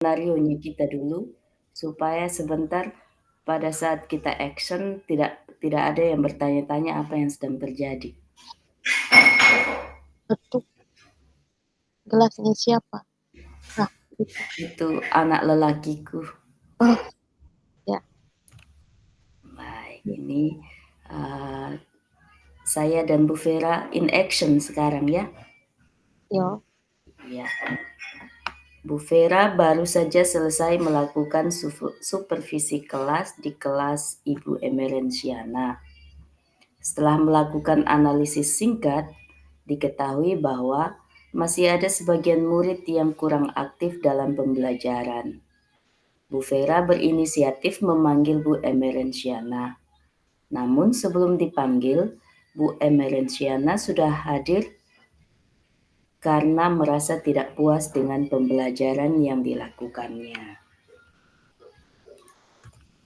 Skenarionya kita dulu, supaya sebentar pada saat kita action tidak ada yang bertanya-tanya apa yang sedang terjadi. Betul. Gelasnya siapa? Ah, itu. Itu anak lelakiku. Oh, ya. Baik, ini saya dan Bu Vera in action sekarang ya. Yo. Ya, Bu Vera baru saja selesai melakukan supervisi kelas di kelas Ibu Emerensiana. Setelah melakukan analisis singkat, diketahui bahwa masih ada sebagian murid yang kurang aktif dalam pembelajaran. Bu Vera berinisiatif memanggil Bu Emerensiana. Namun sebelum dipanggil, Bu Emerensiana sudah hadir karena merasa tidak puas dengan pembelajaran yang dilakukannya.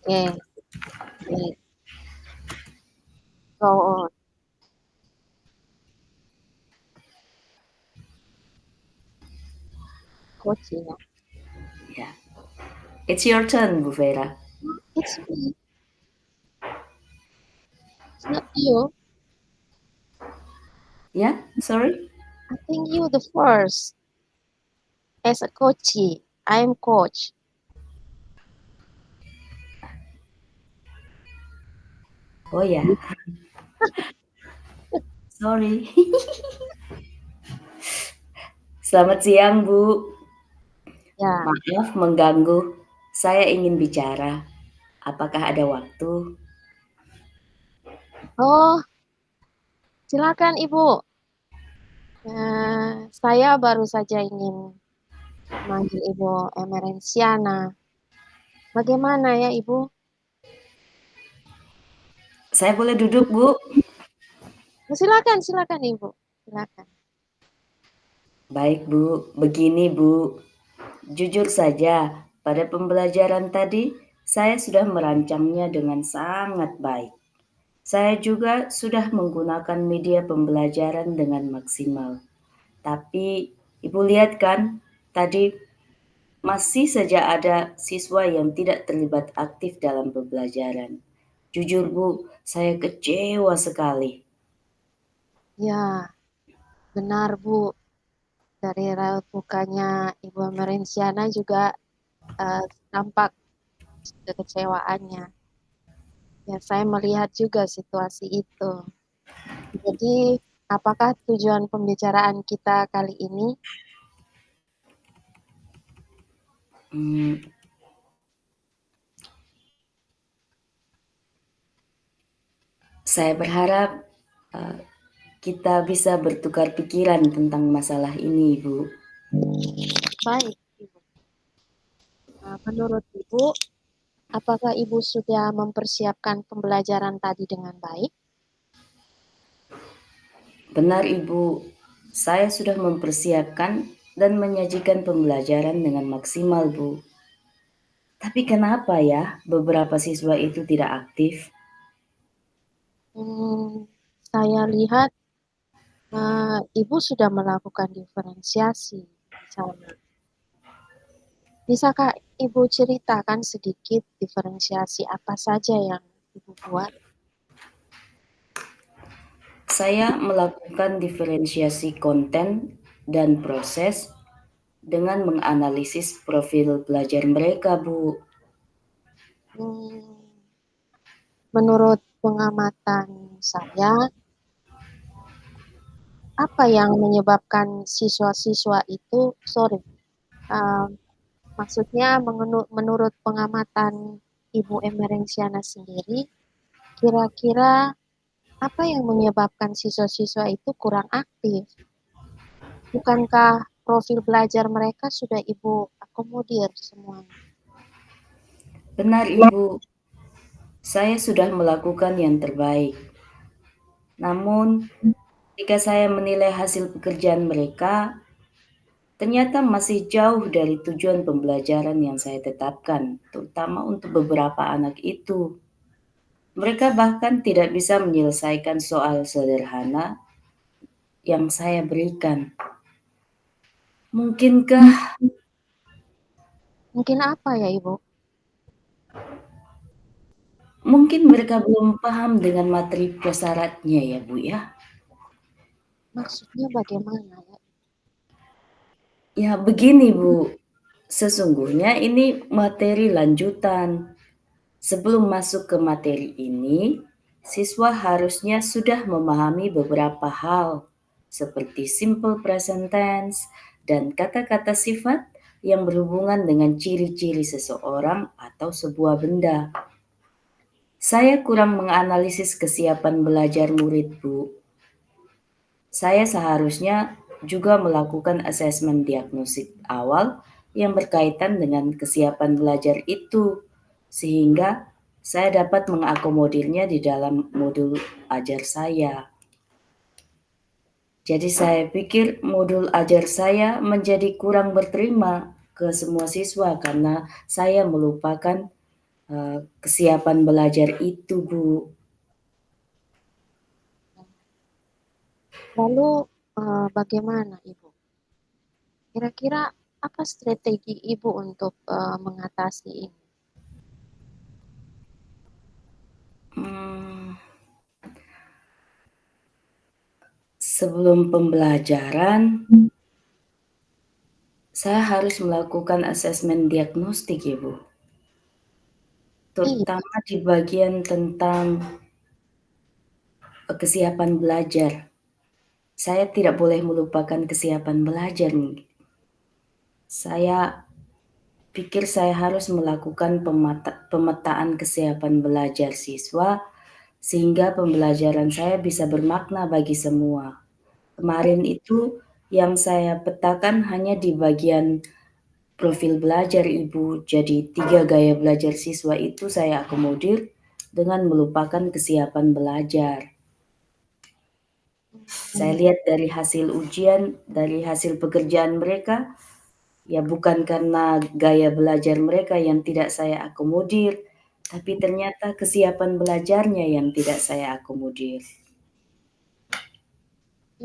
Oke. Baik. Go on. Coach ya. Ya. It's your turn, Bu Vera. It's me. It's not you. Ya, sorry. I think you the first. As a coach, I'm coach. Oh ya, sorry. Selamat siang, Bu. Ya. Maaf mengganggu. Saya ingin bicara. Apakah ada waktu? Oh, silakan Ibu. Saya baru saja ingin manggil Ibu Emerensiana. Bagaimana ya Ibu? Saya boleh duduk, Bu? Silakan, silakan Ibu. Silakan. Baik, Bu. Begini, Bu. Jujur saja, pada pembelajaran tadi saya sudah merancangnya dengan sangat baik. Saya juga sudah menggunakan media pembelajaran dengan maksimal. Tapi Ibu lihat kan, tadi masih saja ada siswa yang tidak terlibat aktif dalam pembelajaran. Jujur Bu, saya kecewa sekali. Ya, benar Bu. Dari raut mukanya Ibu Emerensiana juga tampak kekecewaannya. Ya, saya melihat juga situasi itu. Jadi, apakah tujuan pembicaraan kita kali ini? Hmm, saya berharap uh, kita bisa bertukar pikiran tentang masalah ini, Ibu. Baik, Ibu. Menurut Ibu, apakah Ibu sudah mempersiapkan pembelajaran tadi dengan baik? Benar, Ibu. Saya sudah mempersiapkan dan menyajikan pembelajaran dengan maksimal, Bu. Tapi kenapa ya beberapa siswa itu tidak aktif? Saya lihat Ibu sudah melakukan diferensiasi di sana. Bisakah Ibu ceritakan sedikit diferensiasi apa saja yang Ibu buat? Saya melakukan diferensiasi konten dan proses dengan menganalisis profil belajar mereka, Bu. Hmm, Menurut pengamatan saya, apa yang menyebabkan siswa-siswa itu, um, maksudnya menurut pengamatan Ibu Emerensiana sendiri, kira-kira apa yang menyebabkan siswa-siswa itu kurang aktif? Bukankah profil belajar mereka sudah Ibu akomodir semuanya? Benar, Ibu. Saya sudah melakukan yang terbaik. Namun, jika saya menilai hasil pekerjaan mereka, ternyata masih jauh dari tujuan pembelajaran yang saya tetapkan, terutama untuk beberapa anak itu. Mereka bahkan tidak bisa menyelesaikan soal sederhana yang saya berikan. Mungkinkah Mungkin apa ya, Ibu? Mungkin mereka belum paham dengan materi prasyaratnya ya, Bu, ya. Maksudnya bagaimana ya? Ya begini, Bu, sesungguhnya ini materi lanjutan. Sebelum masuk ke materi ini, siswa harusnya sudah memahami beberapa hal seperti simple present tense dan kata-kata sifat yang berhubungan dengan ciri-ciri seseorang atau sebuah benda. Saya kurang menganalisis kesiapan belajar murid, Bu. Saya seharusnya juga melakukan asesmen diagnostik awal yang berkaitan dengan kesiapan belajar itu, sehingga saya dapat mengakomodirnya di dalam modul ajar saya. Jadi saya pikir modul ajar saya menjadi kurang berterima ke semua siswa karena saya melupakan kesiapan belajar itu, Bu. Lalu bagaimana, Ibu? Kira-kira apa strategi Ibu untuk mengatasi ini? Hmm, sebelum pembelajaran, saya harus melakukan asesmen diagnostik ya, Bu. Iya, Terutama di bagian tentang kesiapan belajar. Saya tidak boleh melupakan kesiapan belajar nih. Saya pikir saya harus melakukan pemetaan kesiapan belajar siswa sehingga pembelajaran saya bisa bermakna bagi semua. Kemarin itu yang saya petakan hanya di bagian profil belajar Ibu. Jadi 3 gaya belajar siswa itu saya akomodir dengan melupakan kesiapan belajar. Saya lihat dari hasil ujian, dari hasil pekerjaan mereka, ya bukan karena gaya belajar mereka yang tidak saya akomodir, tapi ternyata kesiapan belajarnya yang tidak saya akomodir.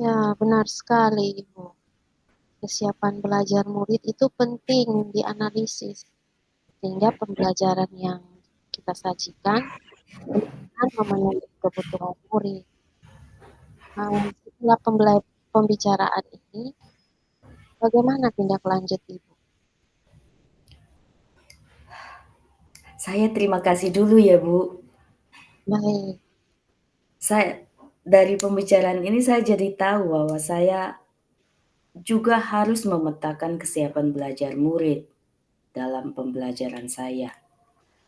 ya benar sekali, Ibu. Kesiapan belajar murid itu penting dianalisis, sehingga pembelajaran yang kita sajikan benar-benar memenuhi kebutuhan murid. Setelah pembicaraan ini, bagaimana tindak lanjut Ibu? Saya terima kasih dulu ya, Bu. Baik, Saya dari pembicaraan ini saya jadi tahu bahwa saya juga harus memetakan kesiapan belajar murid dalam pembelajaran saya.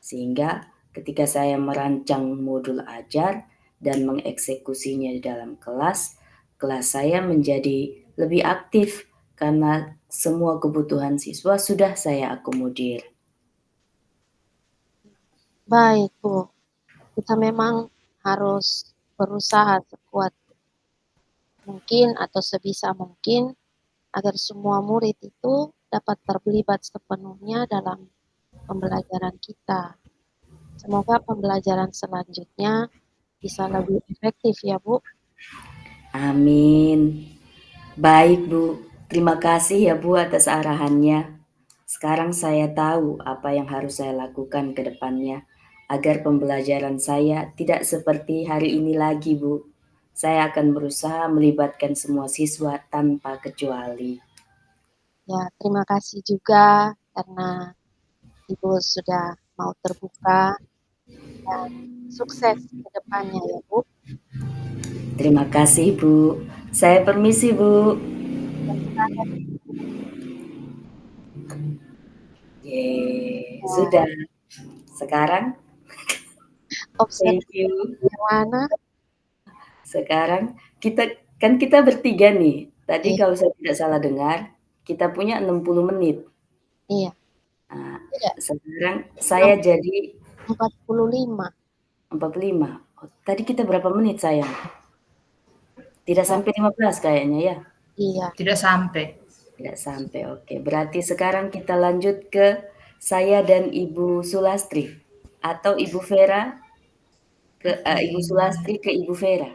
Sehingga ketika saya merancang modul ajar dan mengeksekusinya di dalam kelas, kelas saya menjadi lebih aktif karena semua kebutuhan siswa sudah saya akomodir. baik Bu. Kita memang harus berusaha sekuat mungkin atau sebisa mungkin agar semua murid itu dapat terlibat sepenuhnya dalam pembelajaran kita. Semoga pembelajaran selanjutnya bisa lebih efektif ya Bu. Amin. Baik, Bu. Terima kasih ya, Bu, atas arahannya. Sekarang saya tahu apa yang harus saya lakukan ke depannya agar pembelajaran saya tidak seperti hari ini lagi, Bu. Saya akan berusaha melibatkan semua siswa tanpa kecuali. Ya, terima kasih juga karena Ibu sudah mau terbuka dan sukses ke depannya ya Bu. Terima kasih, Bu. Saya permisi, Bu. Yeay, Ya, sudah. Sekarang observasi thank you. bagaimana? Sekarang kita bertiga nih. Tadi Iya, kalau saya tidak salah dengar, kita punya 60 menit. iya, Nah, tidak, sekarang saya jadi 45. 45. Oh, tadi kita berapa menit sayang? Tidak Oh, sampai 15 kayaknya ya? iya, Tidak sampai. Tidak sampai, oke. Berarti sekarang kita lanjut ke saya dan Ibu Sulastri. Atau Ibu Vera ke Ibu Sulastri ke Ibu Vera.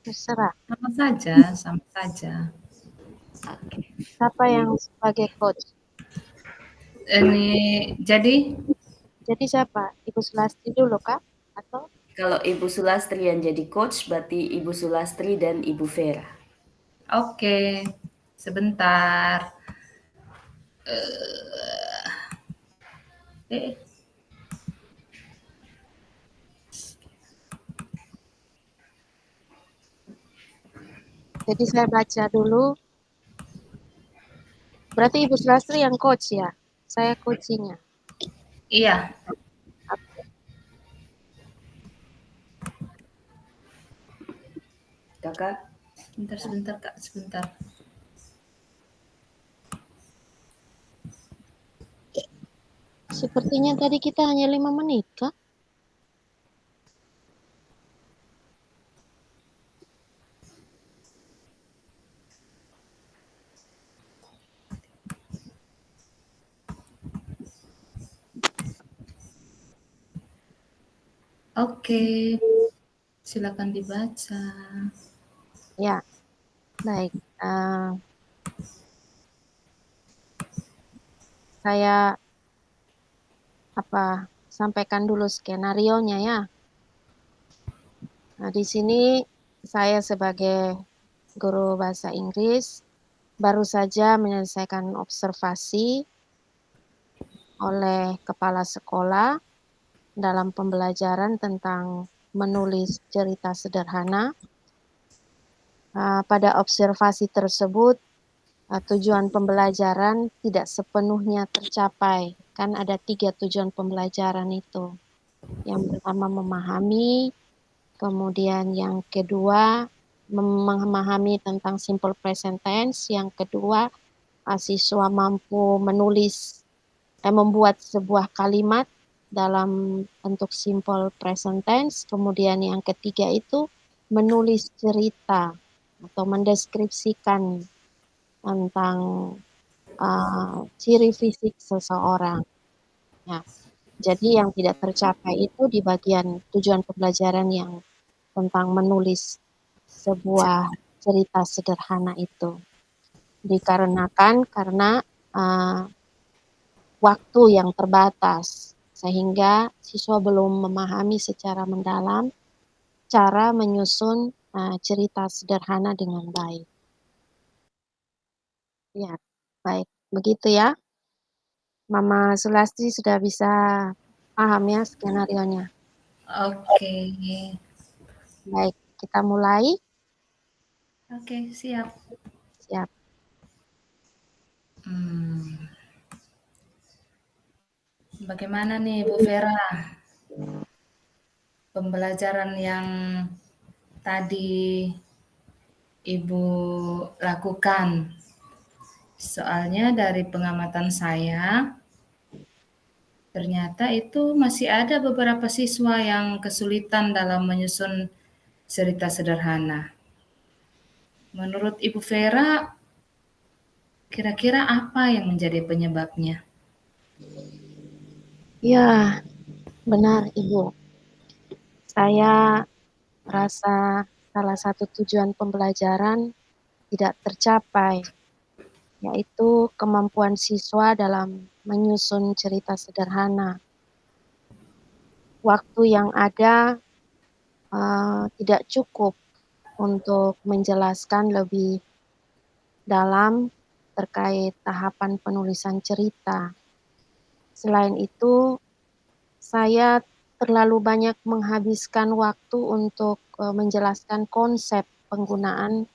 terserah. Sama saja, sama saja. Oke. Siapa yang Ini sebagai coach? Ini jadi Jadi siapa? Ibu Sulastri dulu Kak? Atau? kalau Ibu Sulastri yang jadi coach, berarti Ibu Sulastri dan Ibu Vera. Oke, sebentar. Eh, Jadi saya baca dulu. Berarti Ibu Sulastri yang coach ya? Saya coachingnya. iya, Kakak, sebentar Kak, sebentar. Sepertinya tadi kita hanya 5 menit Kak? Oke, silakan dibaca. Ya, baik. Saya sampaikan dulu skenarionya ya. Nah, di sini saya sebagai guru bahasa Inggris baru saja menyelesaikan observasi oleh kepala sekolah dalam pembelajaran tentang menulis cerita sederhana. Pada observasi tersebut, tujuan pembelajaran tidak sepenuhnya tercapai. Kan ada 3 tujuan pembelajaran itu. Yang pertama memahami, kemudian yang kedua memahami tentang simple present tense, yang kedua siswa mampu membuat sebuah kalimat dalam bentuk simple present tense, kemudian yang ketiga itu menulis cerita atau mendeskripsikan tentang ciri fisik seseorang. Ya, jadi yang tidak tercapai itu di bagian tujuan pembelajaran yang tentang menulis sebuah cerita sederhana itu. Dikarenakan karena waktu yang terbatas, sehingga siswa belum memahami secara mendalam cara menyusun cerita sederhana dengan baik. Ya, baik. Begitu ya. Mama Sulastri sudah bisa paham ya skenarionya. Oke. Baik, kita mulai. Oke, siap. Siap. Bagaimana nih Bu Vera? Pembelajaran yang tadi Ibu lakukan. Soalnya dari pengamatan saya, ternyata itu masih ada beberapa siswa yang kesulitan dalam menyusun cerita sederhana. Menurut Ibu Vera, kira-kira apa yang menjadi penyebabnya? Ya, benar Ibu. Saya rasa salah satu tujuan pembelajaran tidak tercapai, yaitu kemampuan siswa dalam menyusun cerita sederhana. Waktu yang ada tidak cukup untuk menjelaskan lebih dalam terkait tahapan penulisan cerita. Selain itu, saya terlalu banyak menghabiskan waktu untuk menjelaskan konsep penggunaan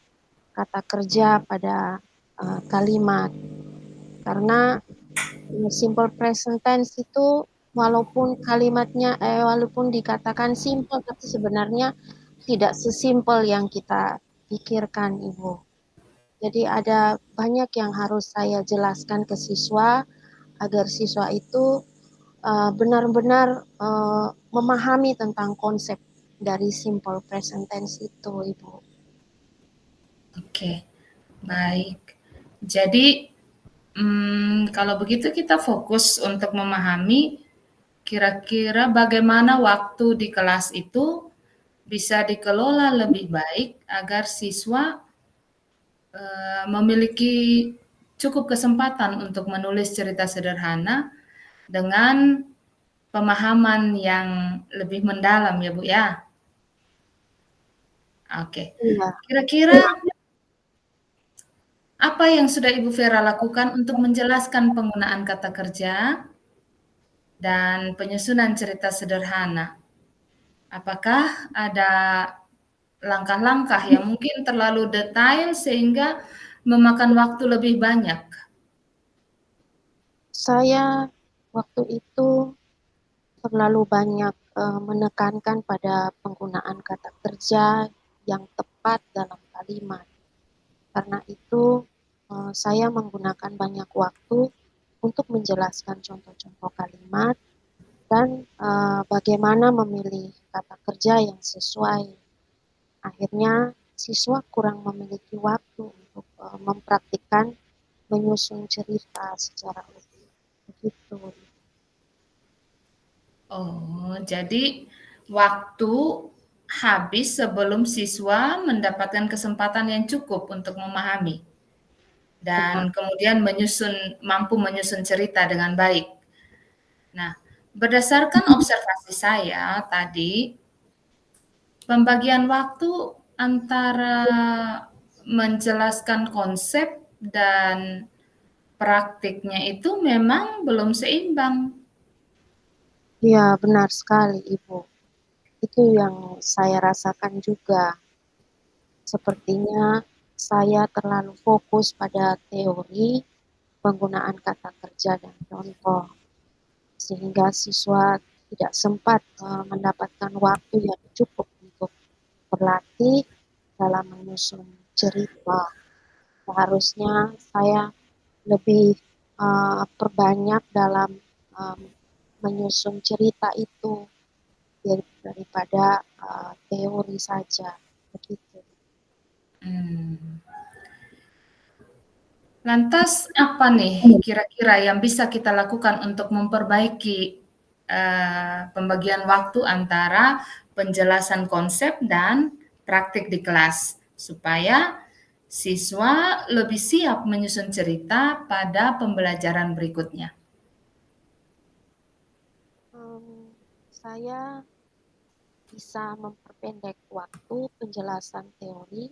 kata kerja pada kalimat. Karena simple present tense itu walaupun kalimatnya walaupun dikatakan simple, tapi sebenarnya tidak sesimpel yang kita pikirkan, Ibu. Jadi ada banyak yang harus saya jelaskan ke siswa agar siswa itu benar-benar memahami tentang konsep dari simple present tense itu, Ibu. Oke, baik. Jadi, kalau begitu kita fokus untuk memahami kira-kira bagaimana waktu di kelas itu bisa dikelola lebih baik agar siswa memiliki cukup kesempatan untuk menulis cerita sederhana dengan pemahaman yang lebih mendalam ya, Bu, ya? Oke. Iya. Kira-kira apa yang sudah Ibu Vera lakukan untuk menjelaskan penggunaan kata kerja dan penyusunan cerita sederhana? Apakah ada langkah-langkah yang mungkin terlalu detail sehingga memakan waktu lebih banyak? Saya waktu itu terlalu banyak menekankan pada penggunaan kata kerja yang tepat dalam kalimat. Karena itu saya menggunakan banyak waktu untuk menjelaskan contoh-contoh kalimat dan bagaimana memilih kata kerja yang sesuai. Akhirnya siswa kurang memiliki waktu untuk mempraktikkan menyusun cerita secara utuh. Begitu. Oh, jadi waktu habis sebelum siswa mendapatkan kesempatan yang cukup untuk memahami dan Benar. kemudian mampu menyusun cerita dengan baik. Nah, berdasarkan observasi saya tadi, pembagian waktu antara menjelaskan konsep dan praktiknya itu memang belum seimbang. Iya, benar sekali, Ibu. Itu yang saya rasakan juga. Sepertinya saya terlalu fokus pada teori, penggunaan kata kerja dan contoh, sehingga siswa tidak sempat mendapatkan waktu yang cukup untuk berlatih dalam menyusun cerita. Seharusnya saya lebih perbanyak dalam menyusun cerita itu daripada teori saja, begitu. Lantas apa nih kira-kira yang bisa kita lakukan untuk memperbaiki pembagian waktu antara penjelasan konsep dan praktik di kelas supaya siswa lebih siap menyusun cerita pada pembelajaran berikutnya? Saya bisa memperpendek waktu penjelasan teori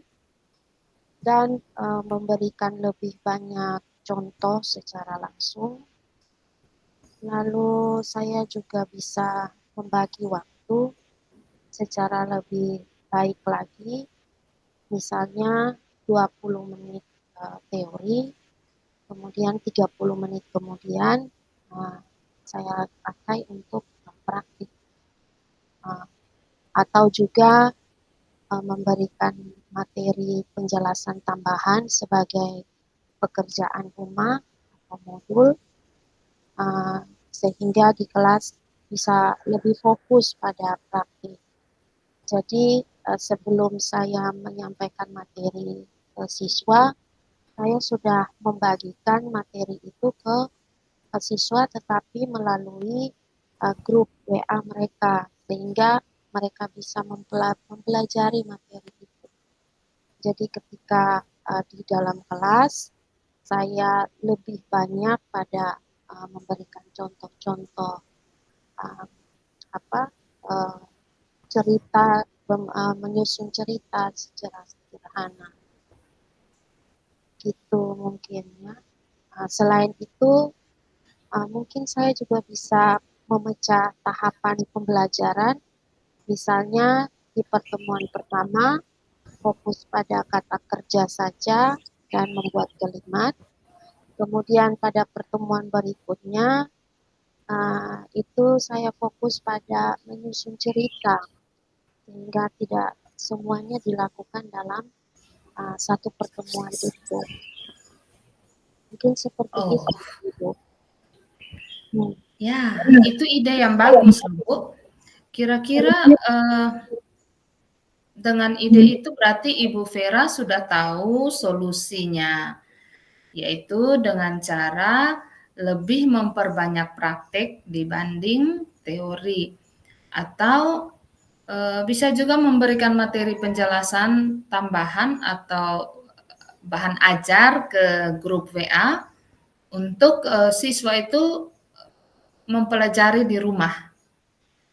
dan memberikan lebih banyak contoh secara langsung. Lalu saya juga bisa membagi waktu secara lebih baik lagi, misalnya 20 menit teori, kemudian 30 menit kemudian saya pakai untuk praktik. Atau juga memberikan materi penjelasan tambahan sebagai pekerjaan rumah atau modul sehingga di kelas bisa lebih fokus pada praktik. Jadi sebelum saya menyampaikan materi ke siswa, saya sudah membagikan materi itu ke siswa tetapi melalui grup WA mereka sehingga mereka bisa mempelajari materi itu. Jadi ketika di dalam kelas saya lebih banyak pada memberikan contoh-contoh cerita, menyusun cerita secara sederhana. Gitu mungkin ya. Selain itu mungkin saya juga bisa memecah tahapan pembelajaran. Misalnya di pertemuan pertama fokus pada kata kerja saja dan membuat kalimat. Kemudian pada pertemuan berikutnya itu saya fokus pada menyusun cerita sehingga tidak semuanya dilakukan dalam satu pertemuan itu. Mungkin seperti Oh, itu, Ibu. ya, itu ide yang bagus, Bu. Kira-kira dengan ide itu berarti Ibu Vera sudah tahu solusinya, yaitu dengan cara lebih memperbanyak praktik dibanding teori, atau bisa juga memberikan materi penjelasan tambahan atau bahan ajar ke grup WA untuk siswa itu mempelajari di rumah,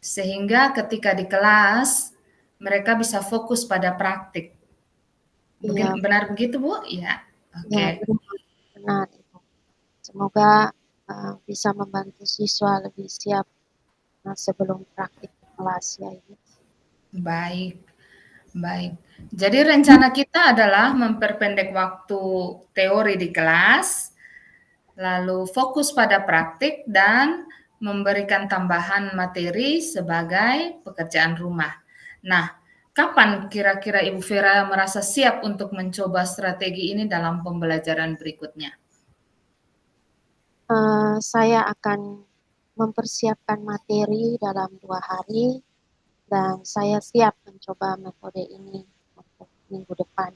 sehingga ketika di kelas mereka bisa fokus pada praktik. Iya, Benar begitu, Bu? Ya, ya, oke. benar Ibu. Semoga bisa membantu siswa lebih siap sebelum praktik di kelas ya Ibu. Baik, baik. Jadi rencana kita adalah memperpendek waktu teori di kelas, lalu fokus pada praktik dan memberikan tambahan materi sebagai pekerjaan rumah. Nah, kapan kira-kira Ibu Vera merasa siap untuk mencoba strategi ini dalam pembelajaran berikutnya? Saya akan mempersiapkan materi dalam 2 hari dan saya siap mencoba metode ini untuk minggu depan.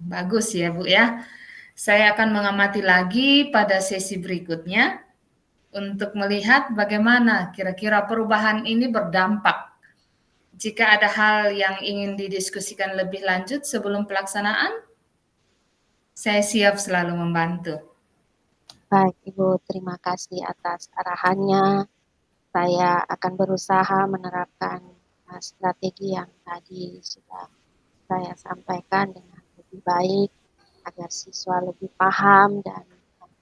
Bagus ya Bu ya. Saya akan mengamati lagi pada sesi berikutnya untuk melihat bagaimana kira-kira perubahan ini berdampak. Jika ada hal yang ingin didiskusikan lebih lanjut sebelum pelaksanaan, saya siap selalu membantu. Baik Ibu, terima kasih atas arahannya. Saya akan berusaha menerapkan strategi yang tadi sudah saya sampaikan dengan lebih baik agar siswa lebih paham dan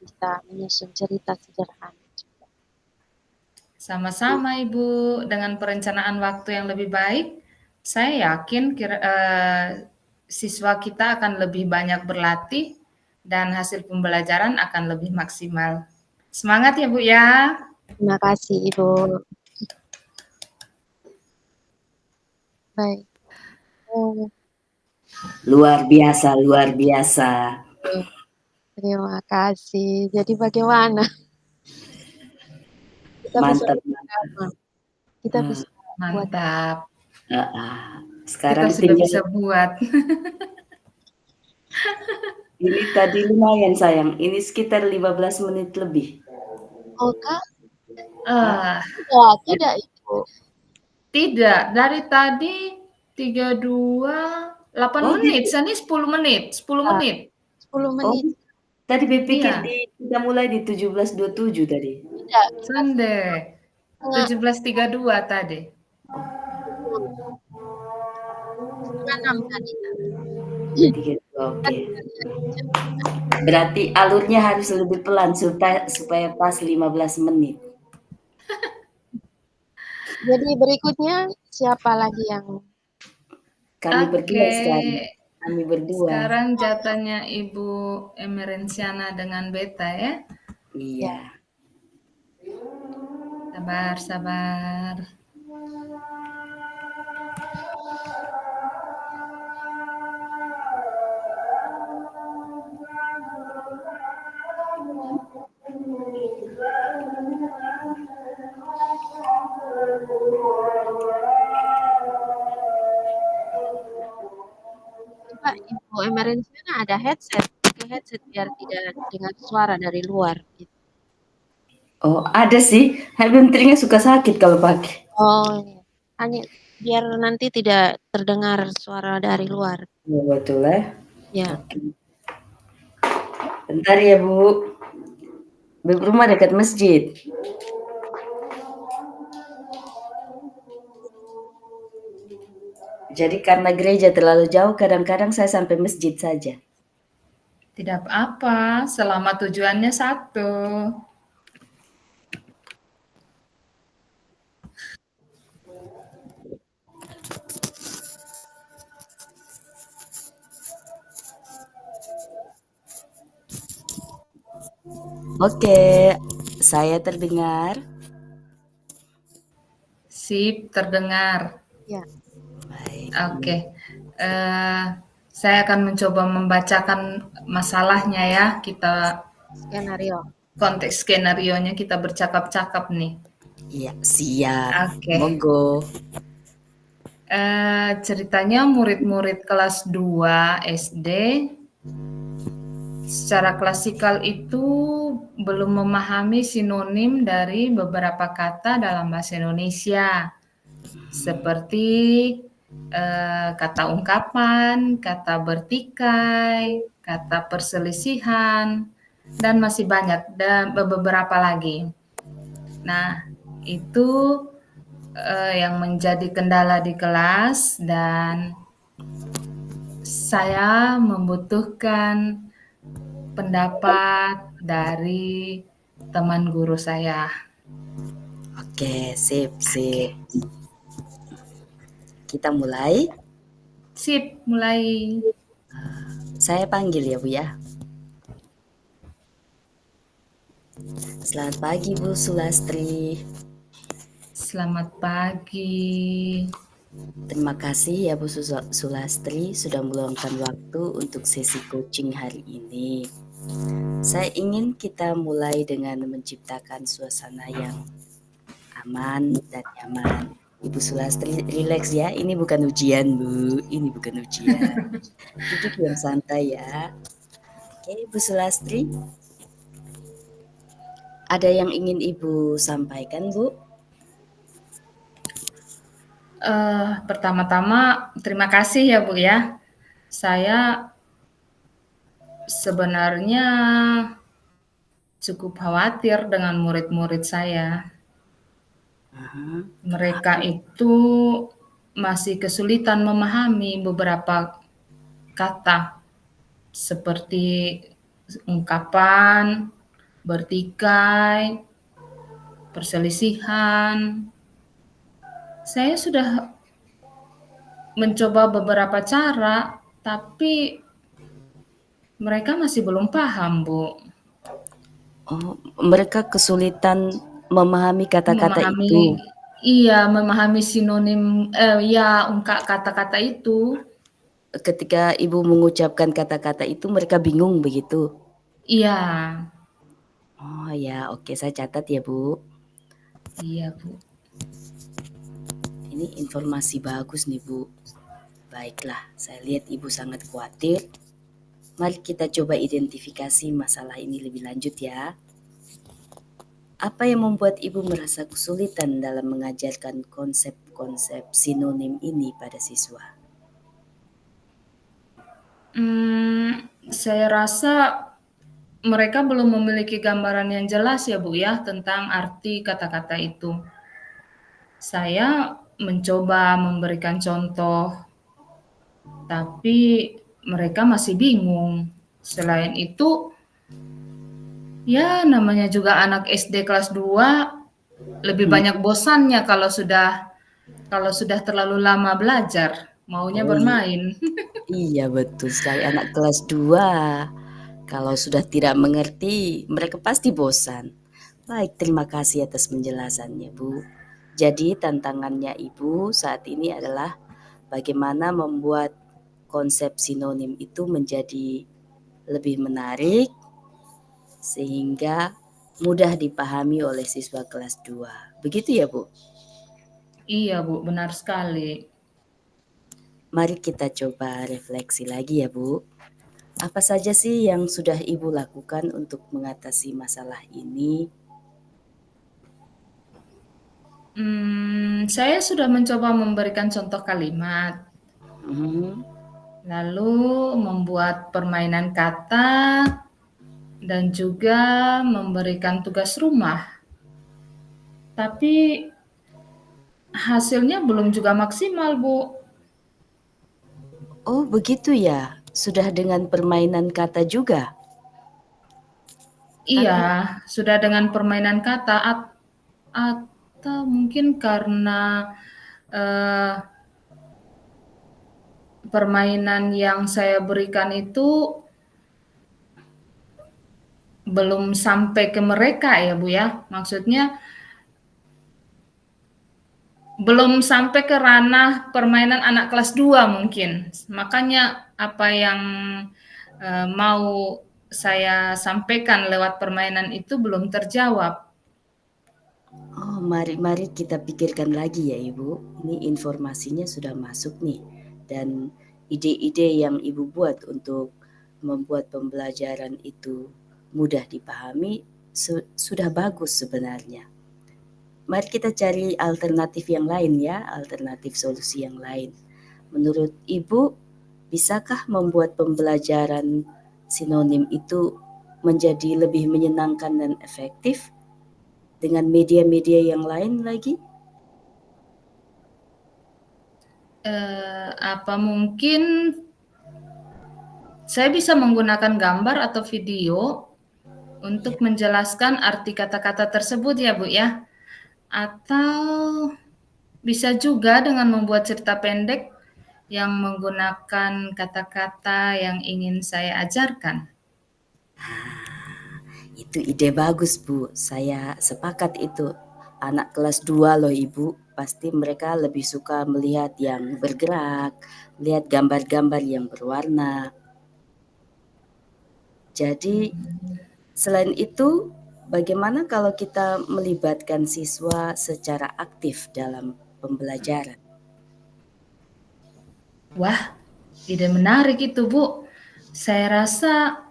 bisa menyusun cerita sederhana. Sama-sama Ibu, dengan perencanaan waktu yang lebih baik, saya yakin siswa kita akan lebih banyak berlatih dan hasil pembelajaran akan lebih maksimal. Semangat ya Bu ya. Terima kasih Ibu. Baik. Luar biasa, luar biasa. Terima kasih. Jadi bagaimana? Kita Mantap. Kita bisa mantap. Sekarang kita sudah bisa buat. Ini tadi lumayan sayang. Ini sekitar 15 menit lebih. Oh kak? Tidak Ibu. Tidak, dari tadi 32, 8 menit, Sani 10 menit, 10 menit. 10 menit. Tadi berpikir kita mulai di 17.27 tadi. Tidak. Sande, 17.32 tadi. 6 tadi. Oke. Berarti alurnya harus lebih pelan supaya pas 15 menit. Jadi berikutnya siapa lagi yang? Kami berdua sekarang. Kami berdua. Sekarang jatahnya Ibu Emerenciana dengan Beta ya. Iya. Sabar, sabar. Coba Ibu Emerenciana ada headset. Pakai headset biar tidak dengar suara dari luar. Oh, ada sih. Telinga suka sakit kalau pakai. Oh, hanya biar nanti tidak terdengar suara dari luar. Betul ya. Ya. Oke. Bentar ya Bu. Rumah dekat masjid. Jadi karena gereja terlalu jauh, kadang-kadang saya sampai masjid saja. Tidak apa-apa, selama tujuannya satu. Oke, saya terdengar. Sip, terdengar. Ya. Baik. Oke. Saya akan mencoba membacakan masalahnya ya. Kita konteks skenario-nya kita bercakap-cakap nih. Iya, siap. Oke. Monggo. Ceritanya murid-murid kelas 2 SD secara klasikal itu belum memahami sinonim dari beberapa kata dalam bahasa Indonesia. Seperti kata ungkapan, kata bertikai, kata perselisihan, dan masih banyak dan beberapa lagi. Nah, itu yang menjadi kendala di kelas dan saya membutuhkan pendapat dari teman guru saya. Oke, sip. Kita mulai. Sip, mulai. Saya panggil ya Bu ya. Selamat pagi Bu Sulastri. Selamat pagi. Terima kasih ya Bu Sulastri sudah meluangkan waktu untuk sesi coaching hari ini. Saya ingin kita mulai dengan menciptakan suasana yang aman dan nyaman. Ibu Sulastri relax ya, ini bukan ujian Bu, ini bukan ujian. Duduk yang santai ya. Oke Ibu Sulastri, ada yang ingin Ibu sampaikan Bu? Pertama-tama terima kasih ya Bu ya. Saya sebenarnya cukup khawatir dengan murid-murid saya. Mereka itu masih kesulitan memahami beberapa kata seperti ungkapan, bertikai, perselisihan. Saya sudah mencoba beberapa cara, tapi mereka masih belum paham, Bu. Oh, mereka kesulitan memahami kata-kata itu. Iya, memahami sinonim, kata-kata itu. Ketika Ibu mengucapkan kata-kata itu mereka bingung begitu? Iya. Oh ya, oke saya catat ya Bu. Iya Bu. Ini informasi bagus nih Bu. Baiklah, saya lihat Ibu sangat khawatir. Mari kita coba identifikasi masalah ini lebih lanjut ya. Apa yang membuat Ibu merasa kesulitan dalam mengajarkan konsep-konsep sinonim ini pada siswa? Saya rasa mereka belum memiliki gambaran yang jelas ya Bu ya tentang arti kata-kata itu. Saya mencoba memberikan contoh, tapi mereka masih bingung. Selain itu, ya namanya juga anak SD kelas 2, lebih banyak bosannya kalau sudah terlalu lama belajar, maunya bermain. Iya betul sekali, anak kelas 2 kalau sudah tidak mengerti mereka pasti bosan. Baik, terima kasih atas penjelasannya Bu. Jadi tantangannya Ibu saat ini adalah bagaimana membuat konsep sinonim itu menjadi lebih menarik sehingga mudah dipahami oleh siswa kelas 2. Begitu ya Bu? Iya Bu, benar sekali. Mari kita coba refleksi lagi ya Bu. Apa saja sih yang sudah Ibu lakukan untuk mengatasi masalah ini? Saya sudah mencoba memberikan contoh kalimat, lalu membuat permainan kata, dan juga memberikan tugas rumah. Tapi hasilnya belum juga maksimal, Bu. Oh begitu ya, sudah dengan permainan kata juga? Iya, sudah dengan permainan kata atau mungkin karena permainan yang saya berikan itu belum sampai ke mereka ya Bu ya. Maksudnya belum sampai ke ranah permainan anak kelas 2 mungkin. Makanya apa yang mau saya sampaikan lewat permainan itu belum terjawab. Oh, mari kita pikirkan lagi ya Ibu. Ini informasinya sudah masuk nih. Dan ide-ide yang Ibu buat untuk membuat pembelajaran itu mudah dipahami sudah bagus sebenarnya. Mari kita cari alternatif yang lain ya, alternatif solusi yang lain. Menurut Ibu, bisakah membuat pembelajaran sinonim itu menjadi lebih menyenangkan dan efektif dengan media-media yang lain lagi? Apa mungkin saya bisa menggunakan gambar atau video untuk menjelaskan arti kata-kata tersebut ya Bu ya? Atau bisa juga dengan membuat cerita pendek yang menggunakan kata-kata yang ingin saya ajarkan. Itu ide bagus, Bu. Saya sepakat itu. Anak kelas 2 loh, Ibu. Pasti mereka lebih suka melihat yang bergerak, lihat gambar-gambar yang berwarna. Jadi, selain itu, bagaimana kalau kita melibatkan siswa secara aktif dalam pembelajaran? Wah, ide menarik itu, Bu. Saya rasa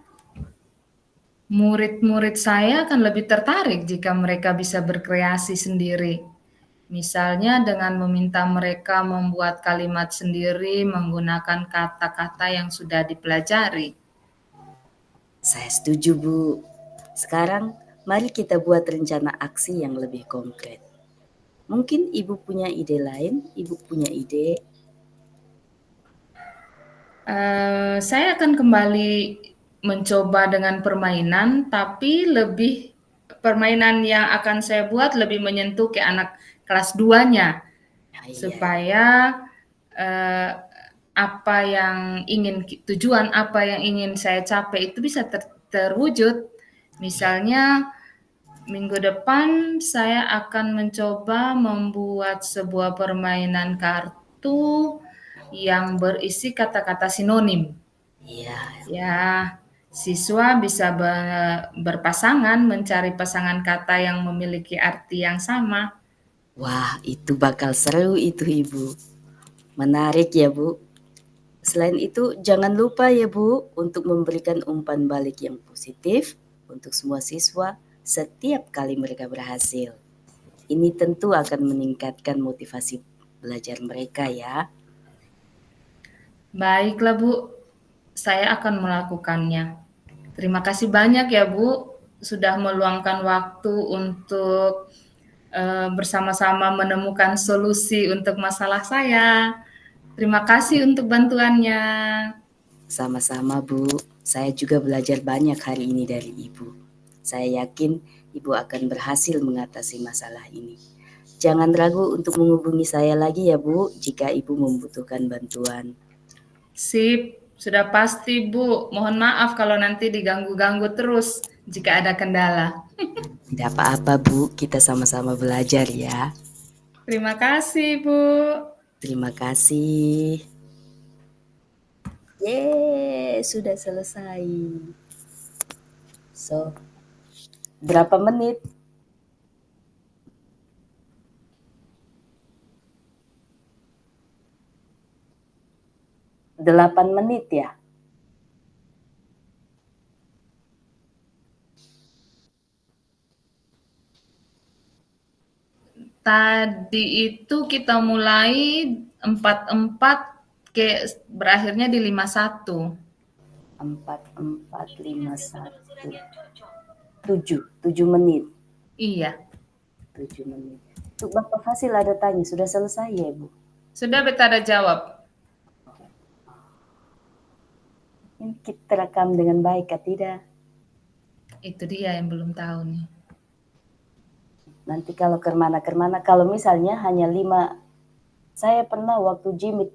murid-murid saya akan lebih tertarik jika mereka bisa berkreasi sendiri. Misalnya dengan meminta mereka membuat kalimat sendiri menggunakan kata-kata yang sudah dipelajari. Saya setuju, Bu. Sekarang, mari kita buat rencana aksi yang lebih konkret. Mungkin Ibu punya ide lain, Ibu punya ide. Saya akan kembali mencoba dengan permainan, tapi lebih permainan yang akan saya buat lebih menyentuh ke anak kelas 2-nya, supaya apa yang tujuan apa yang ingin saya capai itu bisa terwujud. Misalnya minggu depan saya akan mencoba membuat sebuah permainan kartu yang berisi kata-kata sinonim. Iya. Ya, siswa bisa berpasangan mencari pasangan kata yang memiliki arti yang sama. Wah, itu bakal seru itu, Ibu. Menarik ya, Bu. Selain itu, jangan lupa ya, Bu, untuk memberikan umpan balik yang positif untuk semua siswa setiap kali mereka berhasil. Ini tentu akan meningkatkan motivasi belajar mereka ya. Baiklah, Bu. Saya akan melakukannya. Terima kasih banyak ya, Bu, sudah meluangkan waktu untuk bersama-sama menemukan solusi untuk masalah saya. Terima kasih untuk bantuannya. Sama-sama, Bu. Saya juga belajar banyak hari ini dari Ibu. Saya yakin Ibu akan berhasil mengatasi masalah ini. Jangan ragu untuk menghubungi saya lagi ya, Bu, jika Ibu membutuhkan bantuan. Sip, sudah pasti, Bu. Mohon maaf kalau nanti diganggu-ganggu terus jika ada kendala. Tidak apa-apa, Bu. Kita sama-sama belajar ya. Terima kasih, Bu. Terima kasih. Yeay, sudah selesai. So, berapa menit? Delapan menit ya? Tadi itu kita mulai 44 berakhirnya di 51. 4451. 7 menit. Iya. 7 menit. Untuk Bapak Fasil ada tanya, sudah selesai ya, Bu? Sudah beta ada jawab. Ini kita rekam dengan baik atau tidak? Itu dia yang belum tahu nih. Nanti kalau kemana-kemana, kalau misalnya hanya 5, saya pernah waktu Jimmy